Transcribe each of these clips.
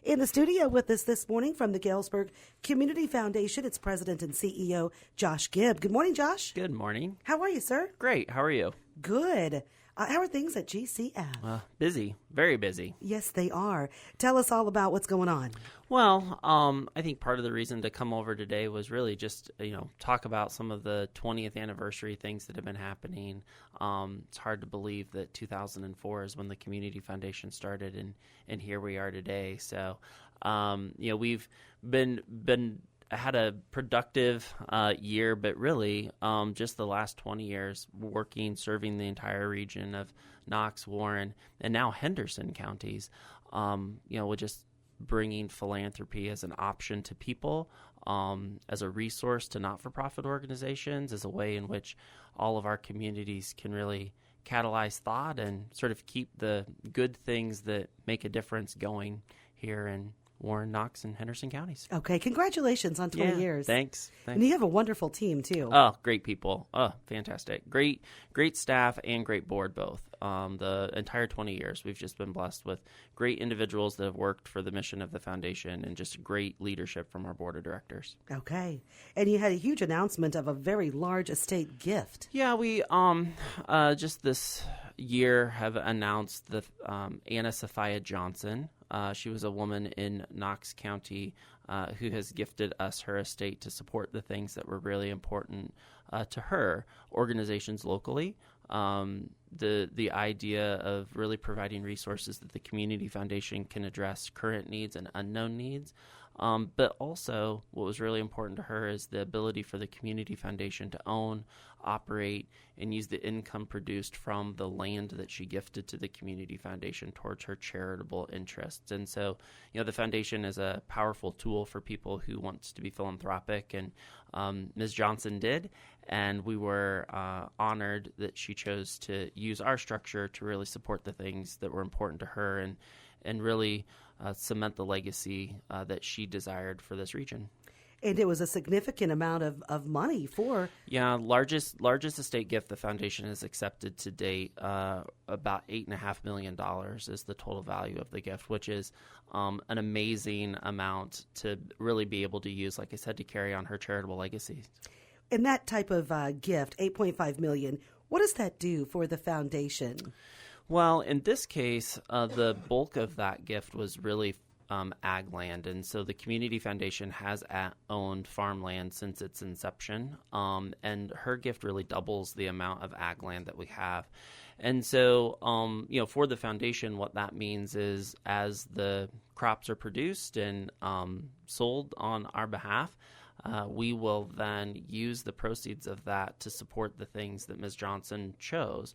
In the studio with us this morning from the Galesburg Community Foundation, it's President and CEO Josh Gibb. Good morning, Josh. Good morning. How are you, sir? Great. How are you? Good. How are things at GCF? Busy. Very busy. Yes, they are. Tell us all about what's going on. Well, I think part of the reason to come over today was really just, talk about some of the 20th anniversary things that have been happening. It's hard to believe that 2004 is when the Community Foundation started, and here we are today. So, we've had a productive year, but really just the last 20 years serving the entire region of Knox, Warren, and now Henderson counties, with just bringing philanthropy as an option to people, as a resource to not-for-profit organizations, as a way in which all of our communities can really catalyze thought and sort of keep the good things that make a difference going here in Warren, Knox, and Henderson counties. Okay, congratulations on 20 years. Thanks. And you have a wonderful team, too. Oh, great people. Oh, fantastic. Great staff and great board both. The entire 20 years, we've just been blessed with great individuals that have worked for the mission of the foundation and just great leadership from our board of directors. Okay. And you had a huge announcement of a very large estate gift. Yeah, we just this year have announced the Anna Sophia Johnson. She was a woman in Knox County who has gifted us her estate to support the things that were really important to her, organizations locally, the idea of really providing resources that the Community Foundation can address current needs and unknown needs. But also what was really important to her is the ability for the Community Foundation to own, operate, and use the income produced from the land that she gifted to the Community Foundation towards her charitable interests. And so, the foundation is a powerful tool for people who want to be philanthropic, and Ms. Johnson did, and we were honored that she chose to use our structure to really support the things that were important to her and really cement the legacy that she desired for this region. And it was a significant amount of money for... Yeah, largest estate gift the foundation has accepted to date. About $8.5 million is the total value of the gift, which is an amazing amount to really be able to use, like I said, to carry on her charitable legacy. And that type of gift, $8.5 million, what does that do for the foundation? Well, in this case, the bulk of that gift was really ag land, and so the Community Foundation has owned farmland since its inception, and her gift really doubles the amount of ag land that we have. And so, for the foundation, what that means is as the crops are produced and sold on our behalf, we will then use the proceeds of that to support the things that Ms. Johnson chose.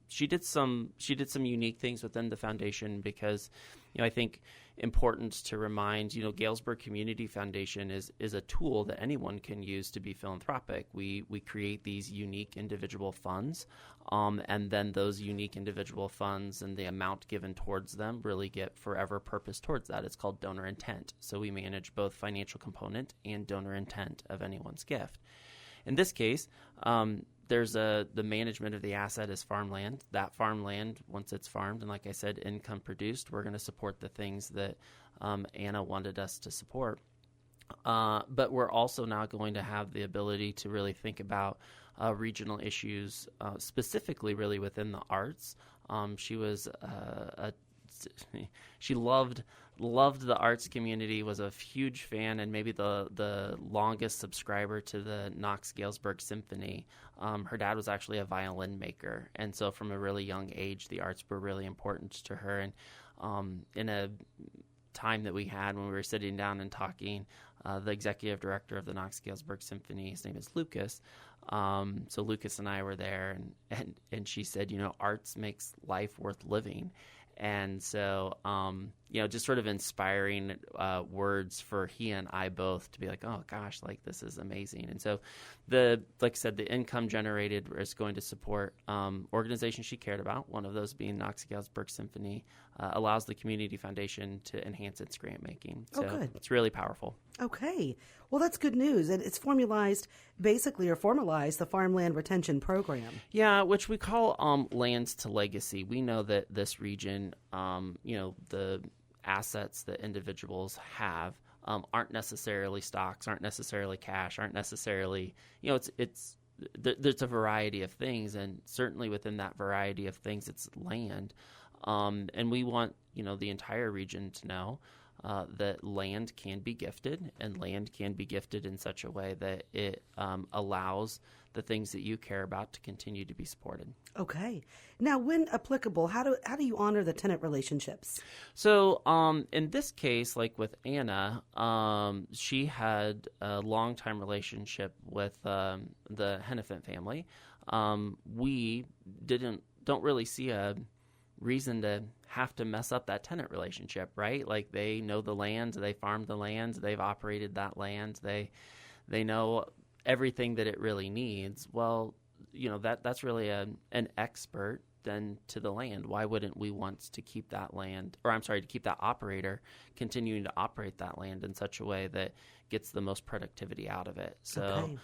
She did some unique things within the foundation because, I think important to remind, Galesburg Community Foundation is a tool that anyone can use to be philanthropic. We create these unique individual funds, and then those unique individual funds and the amount given towards them really get forever purpose towards that. It's called donor intent. So we manage both financial component and donor intent of anyone's gift. In this case, there's the management of the asset is farmland. That farmland, once it's farmed, and like I said, income produced, we're going to support the things that Anna wanted us to support. But we're also now going to have the ability to really think about regional issues, specifically really within the arts. She was she loved the arts community, was a huge fan, and maybe the longest subscriber to the Knox Galesburg Symphony. Her dad was actually a violin maker, and so from a really young age, the arts were really important to her. And in a time that we had when we were sitting down and talking, the executive director of the Knox Galesburg Symphony, his name is Lucas. So Lucas and I were there, and she said, arts makes life worth living. And so, just sort of inspiring words for he and I both to be like, oh gosh, like this is amazing. And so like I said, the income generated is going to support organizations she cared about, one of those being Knox Galesburg Symphony, allows the Community Foundation to enhance its grant making. So good. It's really powerful. Okay. Well, that's good news. And it's formalized the Farmland Retention Program. Yeah, which we call Lands to Legacy. We know that this region, the assets that individuals have aren't necessarily stocks, aren't necessarily cash, aren't necessarily, there's a variety of things, and certainly within that variety of things, it's land. And we want, the entire region to know that land can be gifted, and land can be gifted in such a way that it allows the things that you care about to continue to be supported. Okay. Now, when applicable, how do you honor the tenant relationships? So in this case, like with Anna, she had a long-time relationship with the Hennepin family. We don't really see a reason to have to mess up that tenant relationship, right? Like, they know the land, they farmed the land, they've operated that land, they know everything that it really needs. Well, that's really an expert then to the land. Why wouldn't we want to keep that land, to keep that operator continuing to operate that land in such a way that gets the most productivity out of it? So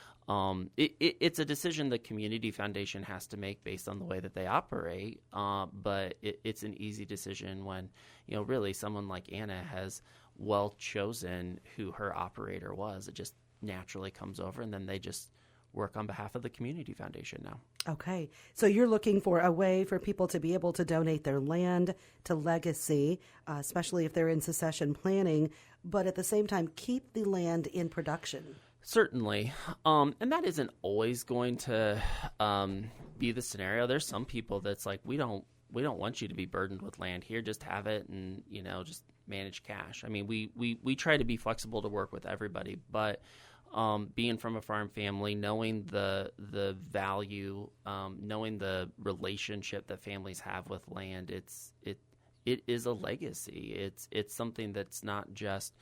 it's a decision the Community Foundation has to make based on the way that they operate, but it's an easy decision when, really someone like Anna has well chosen who her operator was. It just naturally comes over, and then they just work on behalf of the Community Foundation now. Okay. So you're looking for a way for people to be able to donate their land to legacy, especially if they're in succession planning, but at the same time keep the land in production. Certainly. And that isn't always going to be the scenario. There's some people that's like, we don't want you to be burdened with land here. Just have it and, just manage cash. I mean, we try to be flexible to work with everybody, but being from a farm family, knowing the value, knowing the relationship that families have with land, it is a legacy. It's something that's not just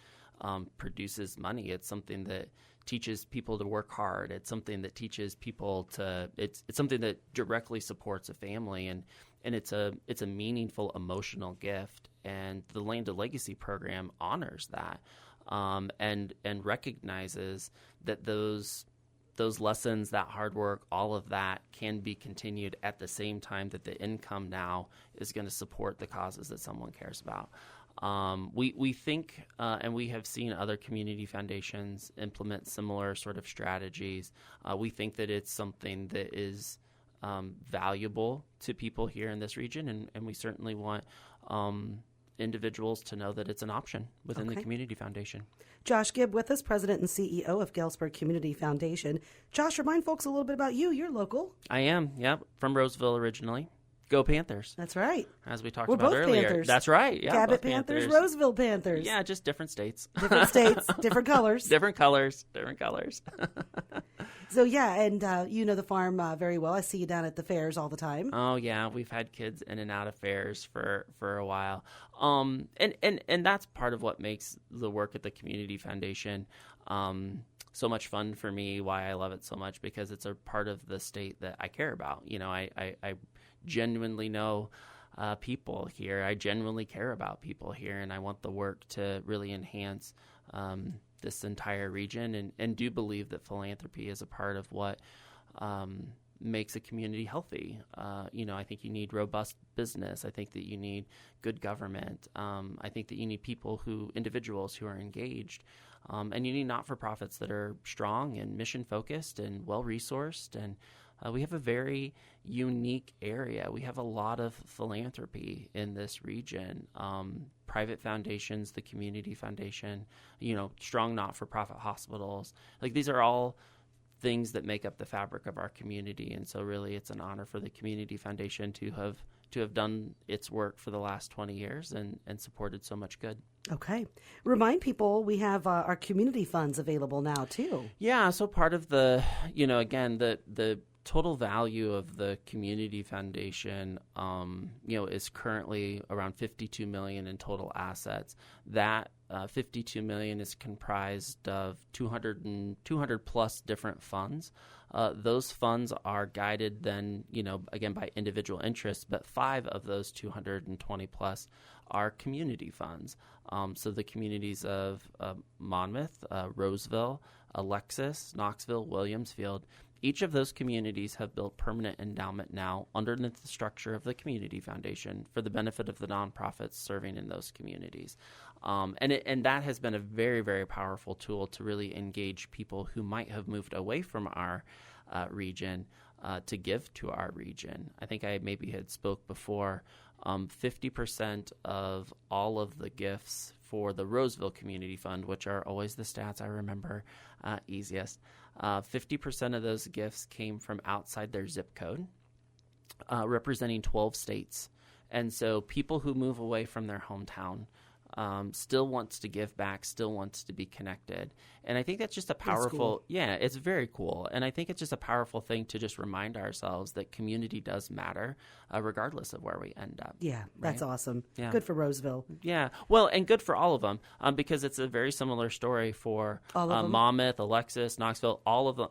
produces money. It's something that teaches people to work hard. It's something that teaches people to. It's something that directly supports a family, and it's a meaningful emotional gift. And the Land to Legacy program honors that. And recognizes that those lessons, that hard work, all of that can be continued at the same time that the income now is going to support the causes that someone cares about. We think, and we have seen other community foundations implement similar sort of strategies. We think that it's something that is valuable to people here in this region, and we certainly want individuals to know that it's an option within the Community Foundation. Josh Gibb with us, President and CEO of Galesburg Community Foundation. Josh, remind folks a little bit about you. You're local. I am, yep, from Roseville originally. Go Panthers. That's right. As we talked We're about both earlier. Panthers. That's right. Yeah, Cabot Panthers, Roseville Panthers. Yeah, just different states. Different states, different colors. Different colors. So, yeah, and you know the farm very well. I see you down at the fairs all the time. Oh, yeah. We've had kids in and out of fairs for a while. And that's part of what makes the work at the Community Foundation so much fun for me, why I love it so much, because it's a part of the state that I care about. I genuinely know people here. I genuinely care about people here, and I want the work to really enhance this entire region, and do believe that philanthropy is a part of what makes a community healthy. I think you need robust business. I think that you need good government. I think that you need individuals who are engaged. And you need not-for-profits that are strong and mission-focused and well-resourced. And we have a very unique area. We have a lot of philanthropy in this region. Private foundations, the Community Foundation, strong not-for-profit hospitals. Like, these are all things that make up the fabric of our community. And so really it's an honor for the Community Foundation to have done its work for the last 20 years and supported so much good. Okay. Remind people we have our community funds available now, too. Yeah, so part of the, again, the total value of the Community Foundation, is currently around $52 million in total assets. That $52 million is comprised of 200 plus different funds. Those funds are guided then, again, by individual interests, but 5 of those 220 plus are community funds. So the communities of Monmouth, Roseville, Alexis, Knoxville, Williamsfield, Each of those communities have built permanent endowment now underneath the structure of the Community Foundation for the benefit of the nonprofits serving in those communities. And that has been a very, very powerful tool to really engage people who might have moved away from our region to give to our region. I think I maybe had spoke before. 50% of all of the gifts for the Roseville Community Fund, which are always the stats I remember easiest, 50% of those gifts came from outside their zip code, representing 12 states. And so people who move away from their hometown still wants to give back, still wants to be connected. And I think that's just a powerful, cool. Yeah, it's very cool. And I think it's just a powerful thing to just remind ourselves that community does matter regardless of where we end up. Yeah, that's awesome. Yeah. Good for Roseville. Yeah, well, and good for all of them because it's a very similar story for Monmouth, Alexis, Knoxville, all of them.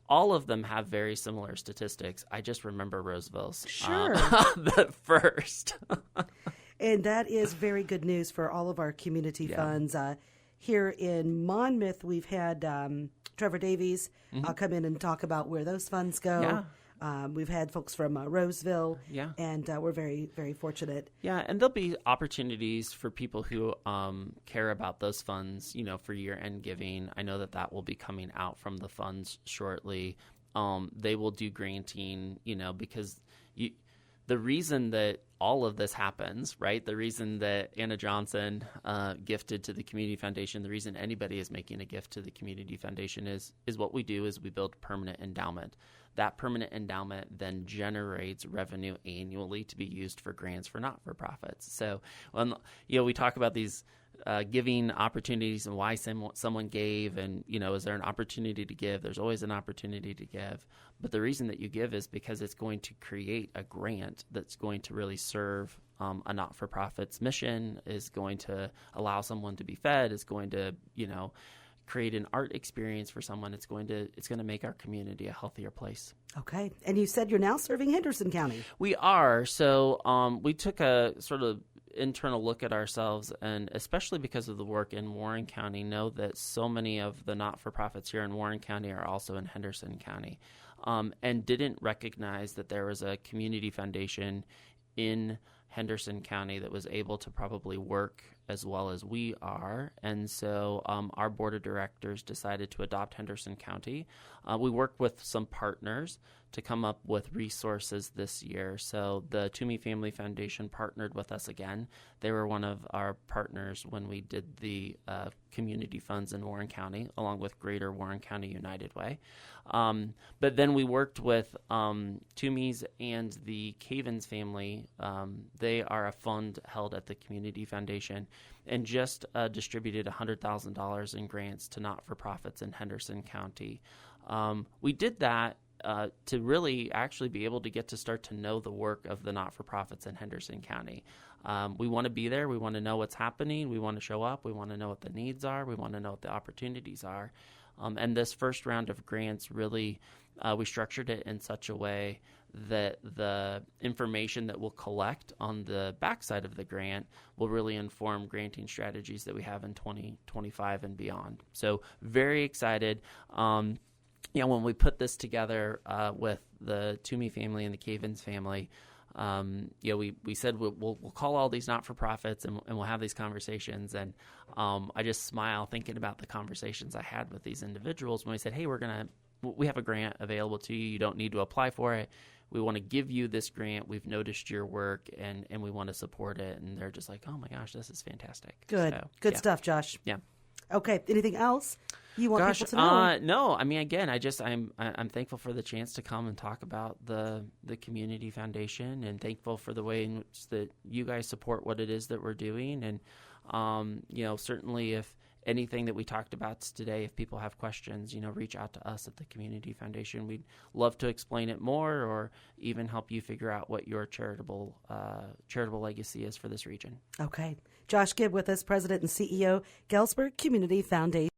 All of them have very similar statistics. I just remember Roseville's the first. And that is very good news for all of our community funds. Here in Monmouth, we've had Trevor Davies come in and talk about where those funds go. Yeah. We've had folks from Roseville, Yeah. and we're very, very fortunate. Yeah, and there'll be opportunities for people who care about those funds, for year-end giving. I know that will be coming out from the funds shortly. They will do granting, because the reason that all of this happens, right? The reason that Anna Johnson gifted to the Community Foundation, the reason anybody is making a gift to the Community Foundation is what we do is we build permanent endowment. That permanent endowment then generates revenue annually to be used for grants for not-for-profits. So when we talk about these giving opportunities and why someone gave, and is there an opportunity to give? There's always an opportunity to give, but the reason that you give is because it's going to create a grant that's going to really serve a not-for-profit's mission, is going to allow someone to be fed, is going to create an art experience for someone. It's going to make our community a healthier place. Okay, and you said you're now serving Henderson County. We are. So we took a sort of internal look at ourselves, and especially because of the work in Warren County, know that so many of the not-for-profits here in Warren County are also in Henderson County, and didn't recognize that there was a community foundation in Henderson County that was able to probably work as well as we are. And so our board of directors decided to adopt Henderson County. We worked with some partners to come up with resources this year. So the Toomey Family Foundation partnered with us again. They were one of our partners when we did the community funds in Warren County, along with Greater Warren County United Way. But then we worked with Toomey's and the Cavens family. They are a fund held at the Community Foundation, and just distributed $100,000 in grants to not-for-profits in Henderson County. We did that to really actually be able to get to start to know the work of the not-for-profits in Henderson County. We want to be there. We want to know what's happening. We want to show up. We want to know what the needs are. We want to know what the opportunities are. And this first round of grants really, we structured it in such a way that the information that we'll collect on the backside of the grant will really inform granting strategies that we have in 2025 and beyond. So very excited. When we put this together with the Toomey family and the Cavens family, we said we'll call all these not-for-profits and we'll have these conversations. And I just smile thinking about the conversations I had with these individuals when we said, hey, we have a grant available to you. You don't need to apply for it. We want to give you this grant. We've noticed your work and we want to support it. And they're just like, oh my gosh, this is fantastic. Good. So, good stuff, Josh. Yeah. Okay. Anything else you want people to know? No. I mean, again, I'm thankful for the chance to come and talk about the Community Foundation, and thankful for the way in which that you guys support what it is that we're doing. And certainly if anything that we talked about today, if people have questions, reach out to us at the Community Foundation. We'd love to explain it more, or even help you figure out what your charitable legacy is for this region. Okay. Josh Gibb with us, President and CEO, Galesburg Community Foundation.